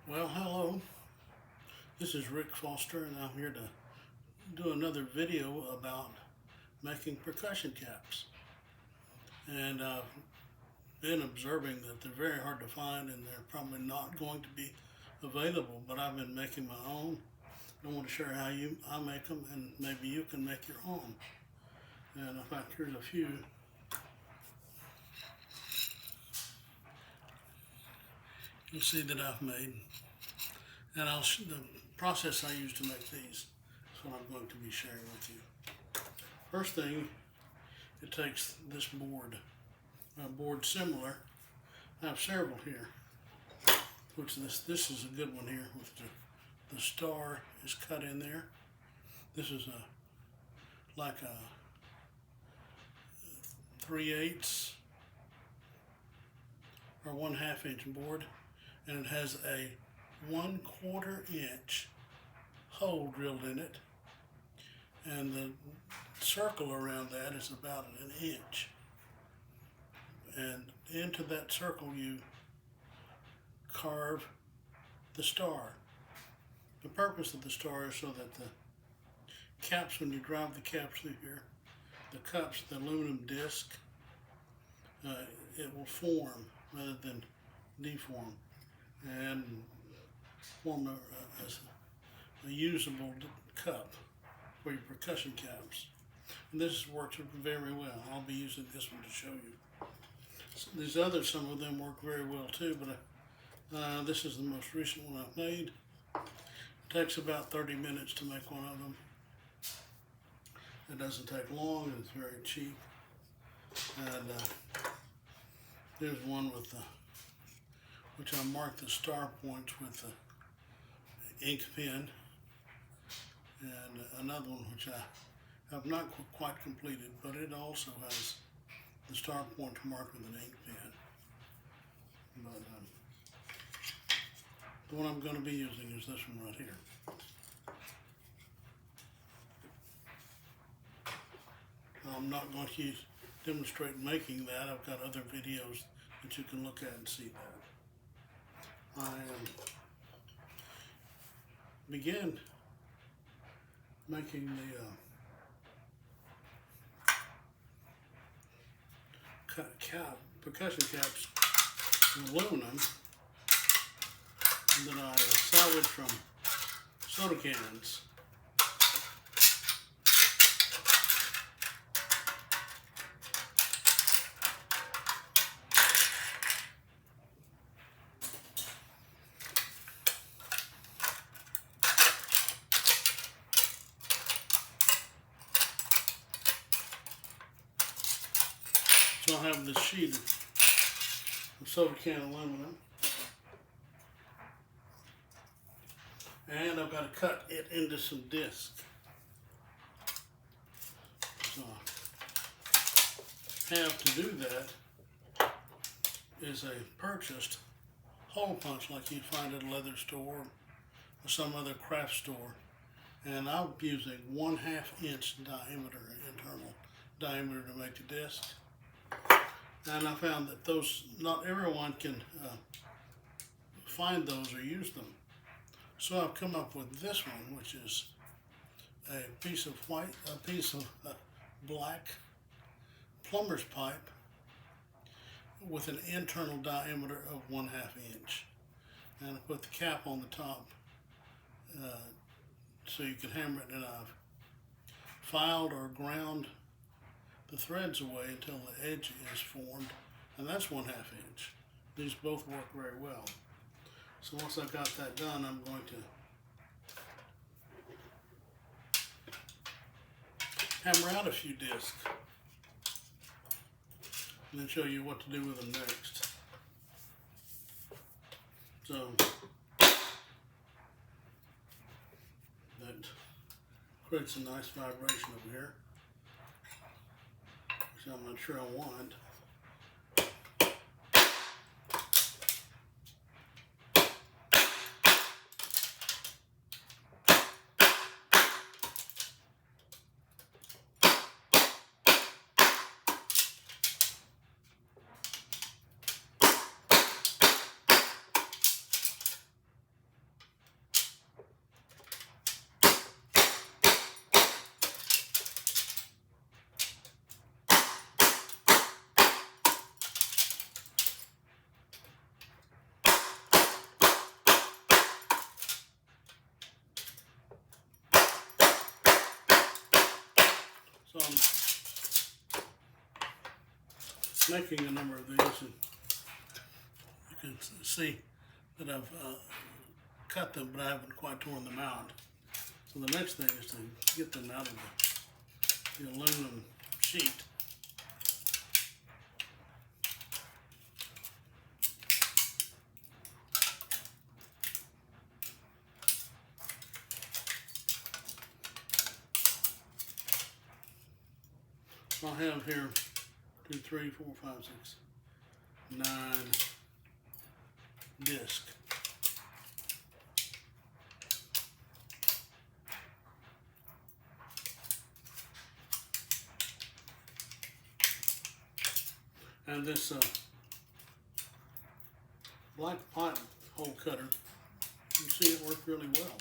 Well, hello. This is Rick Foster, and I'm here to do another video about making percussion caps. And I've been observing that they're very hard to find, and they're probably not going to be available, but I've been making my own. I want to share how I make them, and maybe you can make your own. And in fact, here's a few. You'll see that I've made. And the process I use to make these is what I'm going to be sharing with you. First thing, it takes this board, a board similar. I have several here, which this is a good one here, with the star is cut in there. This is like a 3/8 or 1/2 inch board, and it has a 1/4 inch hole drilled in it, and the circle around that is about an inch, and into that circle you carve the star. The purpose of the star is so that the caps, when you drive the caps through here, the cups, the aluminum disc, it will form rather than deform, and form a usable cup for your percussion caps. And this works very well. I'll be using this one to show you. So these others, some of them work very well too, but this is the most recent one I've made. It takes about 30 minutes to make one of them. It doesn't take long, and it's very cheap. And there's one with which I marked the star points with the ink pen, and another one which I have not quite completed, but it also has the star points marked with an ink pen. But the one I'm going to be using is this one right here. I'm not going to demonstrate making that. I've got other videos that you can look at and see that. I began making the percussion caps with aluminum that I salvaged from soda cans. So I have this sheet of soda can aluminum, and I've got to cut it into some disc. So I have to do that is a purchased hole punch like you'd find at a leather store or some other craft store, and I'm using 1/2 inch diameter, internal diameter, to make the disc. And I found that not everyone can find those or use them. So I've come up with this one, which is a piece of black plumber's pipe with an internal diameter of 1/2 inch. And I put the cap on the top so you can hammer it, and I've filed or ground the threads away until the edge is formed, and that's 1/2 inch. These both work very well. So once I've got that done, I'm going to hammer out a few discs and then show you what to do with them next. So that creates a nice vibration over here, which I'm not sure I want. making a number of these, and you can see that I've cut them, but I haven't quite torn them out. So the next thing is to get them out of the aluminum sheet. I have here 2, 3, 4, 5, 6, 9 discs. And this black pipe hole cutter, you see it work really well.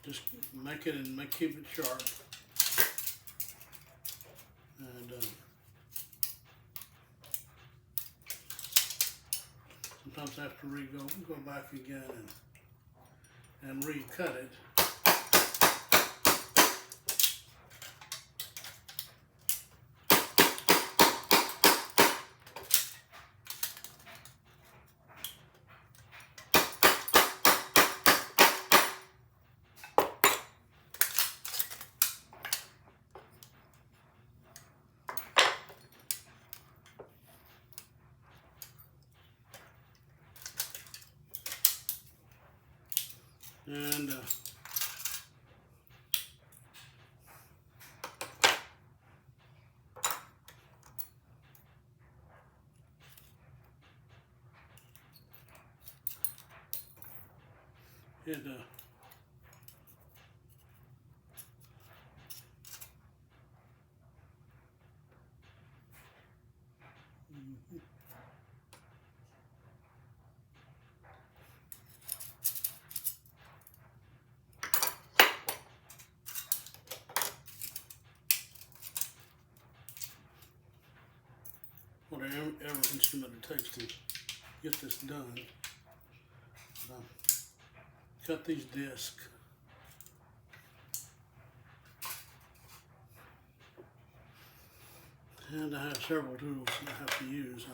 Just make it and keep it sharp. And sometimes I have to go back again and recut it. And it whatever instrument it takes to get this done. Cut these discs. And I have several tools I have to use.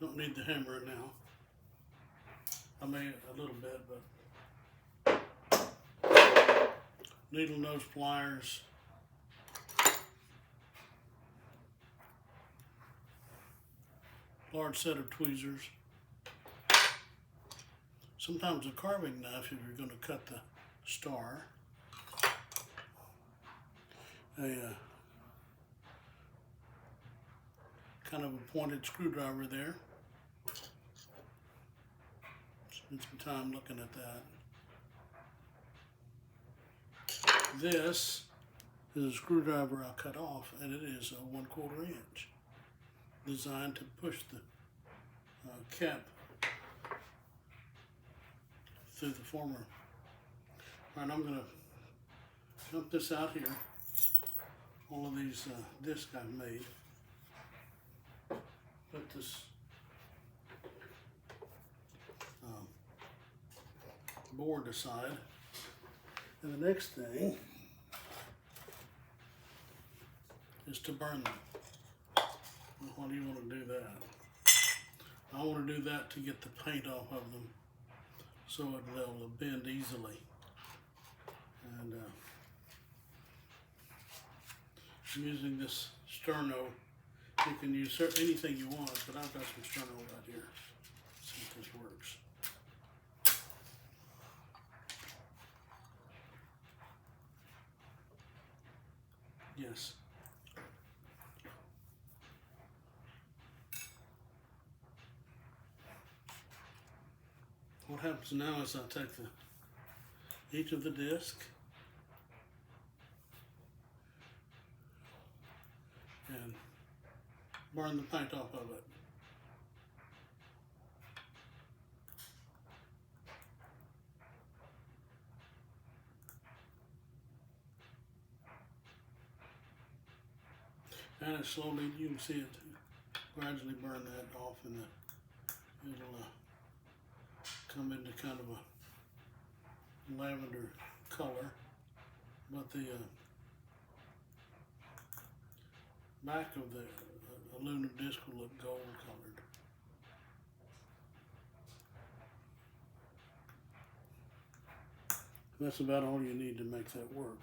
Don't need the hammer now. I may a little bit, but needle nose pliers, large set of tweezers. Sometimes a carving knife if you're going to cut the star. A kind of a pointed screwdriver there. Spend some time looking at that. This is a screwdriver I cut off, and it is a 1/4 inch, designed to push the cap through the former. All right, I'm going to dump this out here. All of these discs I've made. Put this board aside. And the next thing is to burn them. Why do you want to do that? I want to do that to get the paint off of them so they'll bend easily. And using this sterno, you can use anything you want, but I've got some sterno right here. Let's see if this works. Yes. What happens now is I take each of the discs and burn the paint off of it. And it slowly, you can see it gradually burn that off, and it'll come into kind of a lavender color. but the back of the aluminum disc will look gold colored. That's about all you need to make that work.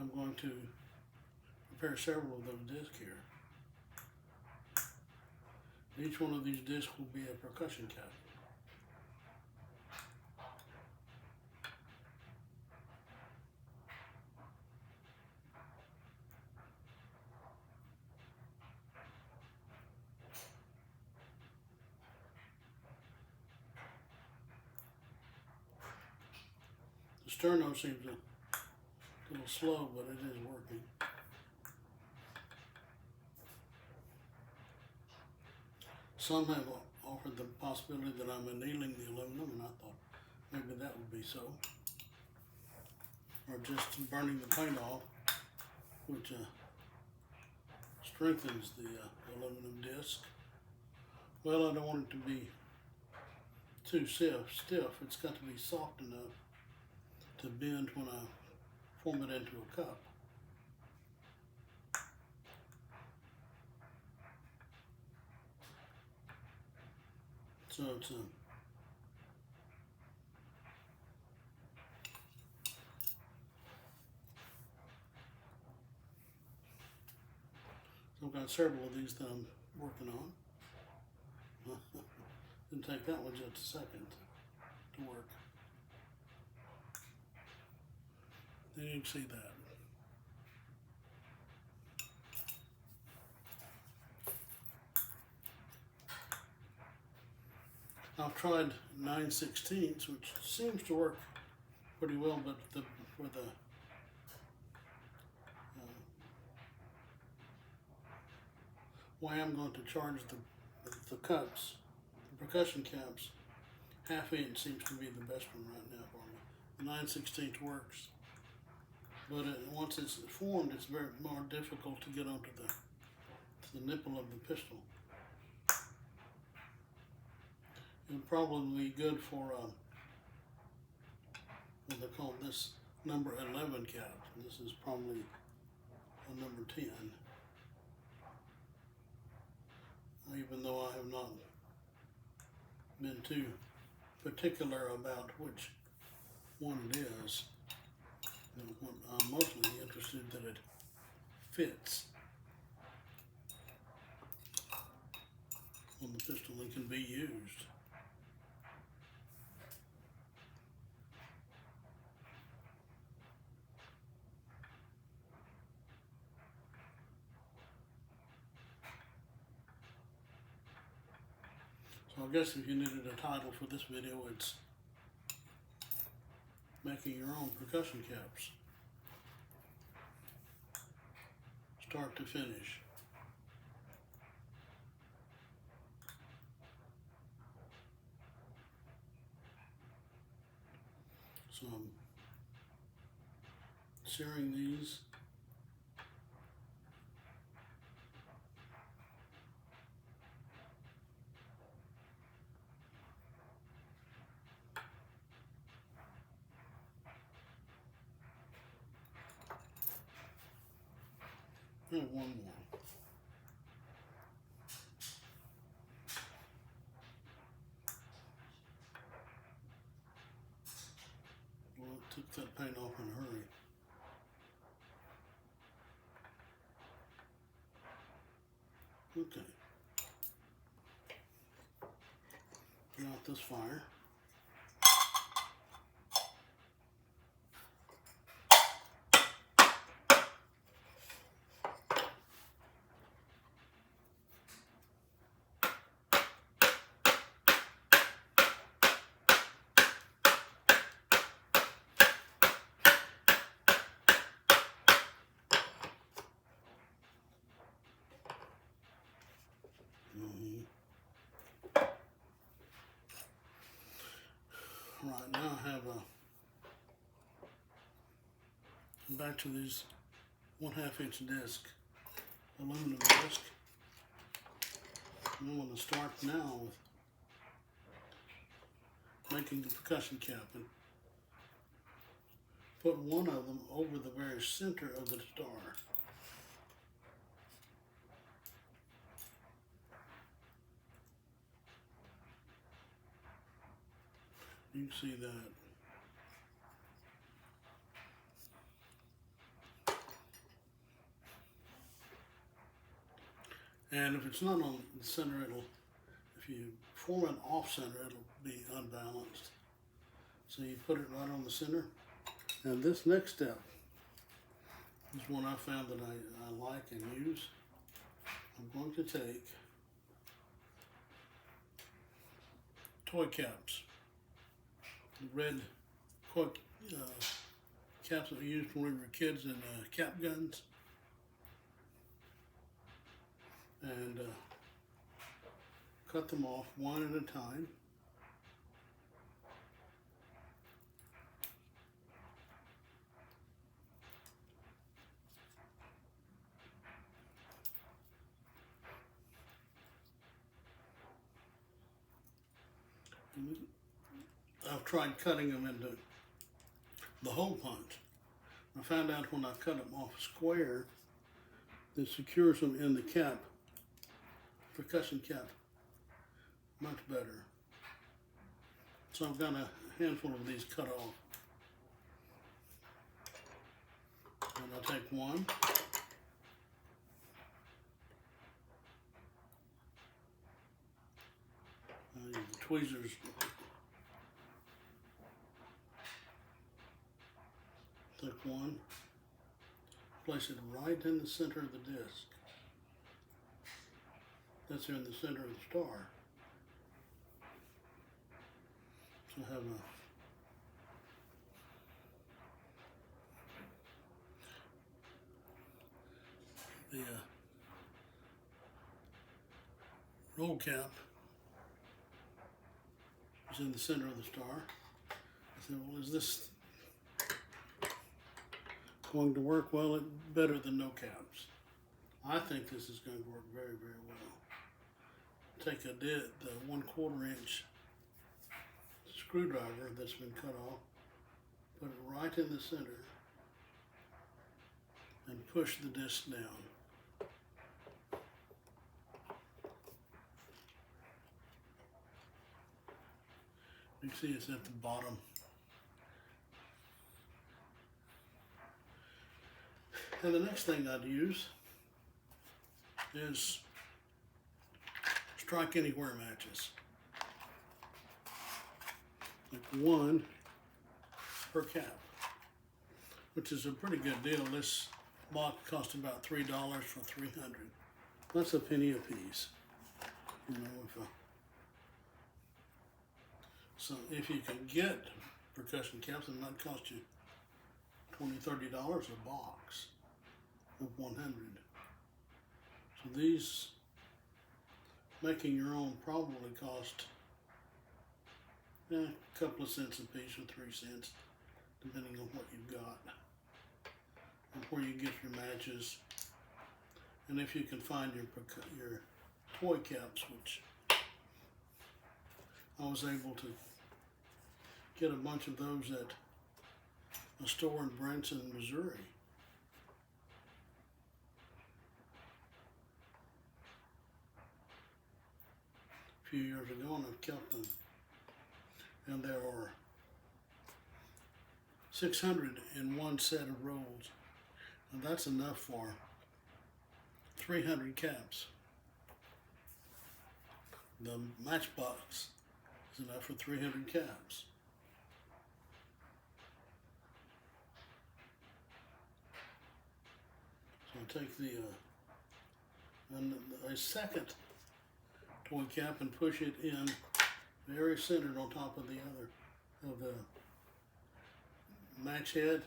I'm going to prepare several of those discs here. Each one of these discs will be a percussion cap. The sterno seems a little slow, but it is working. Some have offered the possibility that I'm annealing the aluminum, and I thought maybe that would be so. Or just burning the paint off, which strengthens the aluminum disc. Well, I don't want it to be too stiff. It's got to be soft enough to bend when I form it into a cup. So it's so I've got several of these that I'm working on. Didn't take that one just a second to work. Then you can see that. I've tried 9/16, which seems to work pretty well, but for the way I'm going to charge the cups, the percussion caps, 1/2 inch seems to be the best one right now for me. The 9/16 works, but once it's formed, it's very more difficult to get onto the nipple of the pistol. It'll probably be good for what they call this number 11 cap. This is probably a number 10. Even though I have not been too particular about which one it is, I'm mostly interested that it fits on the pistol and can be used. So I guess if you needed a title for this video, it's making your own percussion caps, start to finish. So I'm searing these. And one more. Well, I took that paint off in a hurry. Okay. Put out this fire. Right now I have a batch of these 1/2 inch disc, aluminum disc. I'm going to start now with making the percussion cap and put one of them over the very center of the star. You can see that. And if it's not on the center, if you form an off center, it'll be unbalanced. So you put it right on the center. And this next step is one I found that I like and use. I'm going to take toy caps, the red caps that we used when we were kids in cap guns, and cut them off one at a time. I've tried cutting them into the hole punch. I found out when I cut them off square, it secures them in the cap, percussion cap, much better. So I've got a handful of these cut off. And I'll take one. I use the tweezers. Take one, place it right in the center of the disc. That's in the center of the star. So I have the roll cap is in the center of the star. I said, well, is this going to work? Well, it's better than no caps. I think this is going to work very, very well. Take the 1/4 inch screwdriver that's been cut off, put it right in the center, and push the disc down. You can see it's at the bottom. And the next thing I'd use is strike anywhere matches. Like one per cap, which is a pretty good deal. This box cost about $3 for 300. That's a penny a piece. You know, so if you can get percussion caps, it might cost you $20, $30 a box of 100. So these, making your own, probably cost a couple of cents a piece or 3 cents, depending on what you've got and where you get your matches, and if you can find your toy caps, which I was able to get a bunch of those at a store in Branson, Missouri. A few years ago, and I've kept them. And there are 600 in one set of rolls, and that's enough for 300 caps. The matchbox is enough for 300 caps. So I take a second toy cap and push it in very centered on top of the other, of the match head.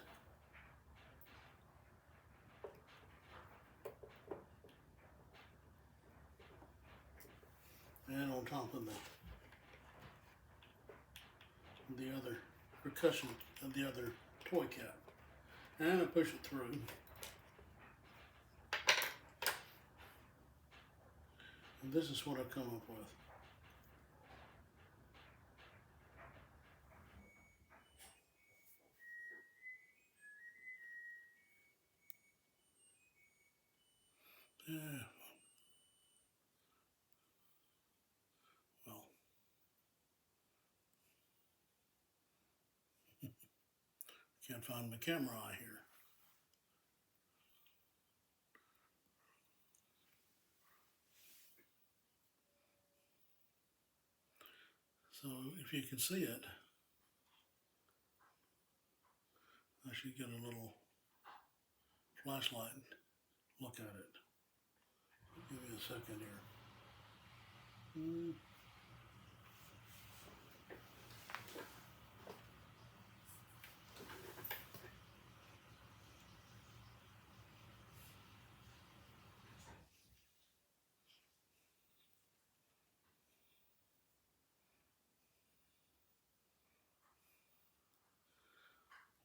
And on top of the other percussion of the other toy cap. And I push it through. this is what I've come up with. Yeah, well, can't find my camera eye here. So if you can see it, I should get a little flashlight and look at it. Give me a second here.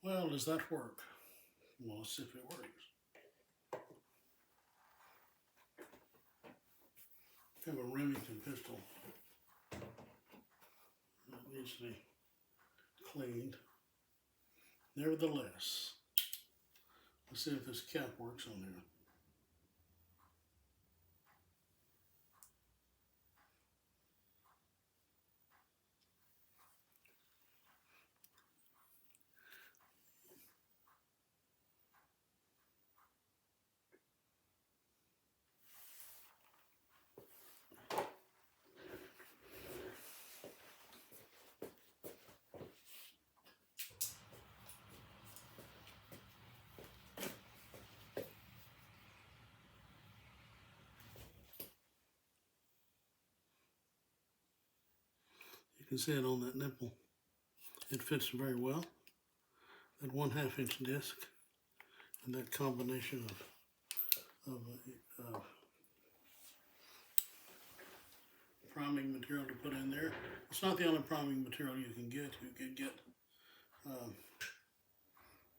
Well, does that work? Well, let's see if it works. I have a Remington pistol that needs to be cleaned. Nevertheless, let's see if this cap works on here. You can see it on that nipple. It fits very well. That 1/2 inch disc and that combination of priming material to put in there. It's not the only priming material you can get. You can get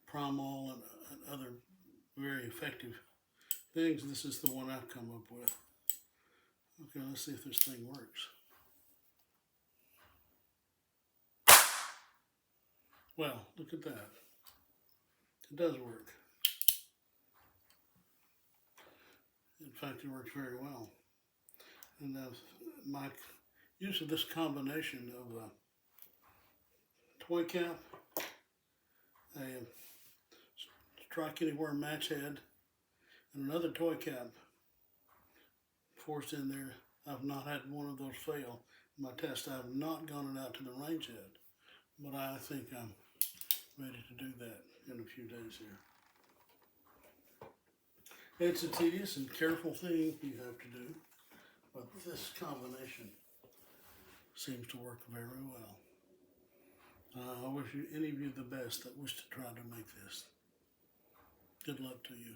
Primol and other very effective things. This is the one I've come up with. Okay, let's see if this thing works. Well, look at that. It does work. In fact, it works very well. And my use of this combination of a toy cap, a strike anywhere match head, and another toy cap forced in there. I've not had one of those fail. In my test, I have not gone it out to the range head, but I think I'm ready to do that in a few days here. It's a tedious and careful thing you have to do, but this combination seems to work very well. I wish any of you the best that wish to try to make this. Good luck to you.